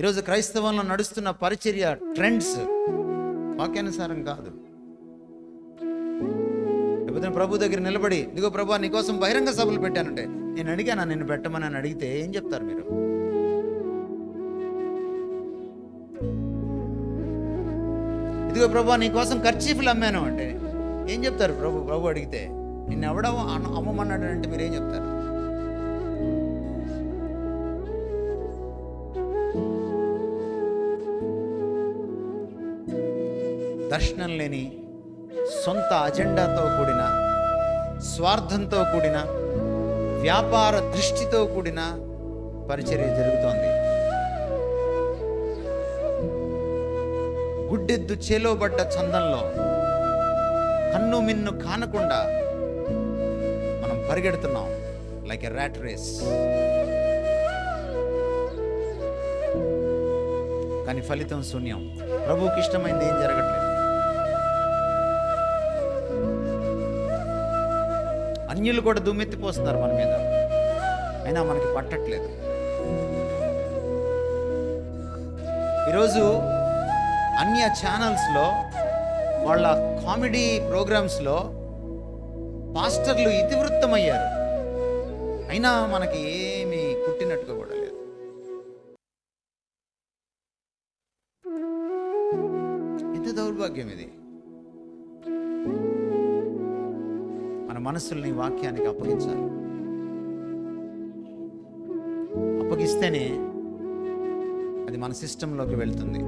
ఈరోజు క్రైస్తవంలో నడుస్తున్న పరిచర్య ట్రెండ్స్ వాక్యానుసారం కాదు. లేకపోతే ప్రభు దగ్గర నిలబడి, ఇదిగో ప్రభు నీకోసం బహిరంగ సభలు పెట్టానంటే, నేను అడిగాను నిన్ను పెట్టమని అని అడిగితే ఏం చెప్తారు మీరు? ఇదిగో ప్రభు నీకోసం ఖర్చీఫ్లు అమ్మాను అంటే ఏం చెప్తారు? ప్రభు అడిగితే నిన్ను ఎవడో అమ్మమన్నాడు అంటే మీరేం చెప్తారు? దర్శనం లేని, సొంత అజెండాతో కూడిన, స్వార్థంతో కూడిన, వ్యాపార దృష్టితో కూడిన పరిచర్య జరుగుతోంది. గుడ్డెద్దు చేలోబడ్డ చందంలో కన్ను మిన్ను కానకుండా మనం పరిగెడుతున్నాం, లైక్ ఎ ర్యాట్ రేస్. కానీ ఫలితం శూన్యం. ప్రభువుకి ఇష్టమైంది ఏం జరగట్లేదు. అన్యులు కూడా దుమ్మెత్తిపోస్తున్నారు మన మీద, అయినా మనకి పట్టట్లేదు. ఈరోజు అన్య ఛానల్స్లో వాళ్ళ కామెడీ ప్రోగ్రామ్స్లో పాస్టర్లు ఇతివృత్తమయ్యారు, అయినా మనకి ఏమీ కుట్టినట్టుగా కూడా లేదు. ఎంత దౌర్భాగ్యం ఇది! మన మనస్సుల్ని వాక్యానికి అప్పగించాలి. అప్పగిస్తేనే అది మన సిస్టంలోకి వెళ్తుంది.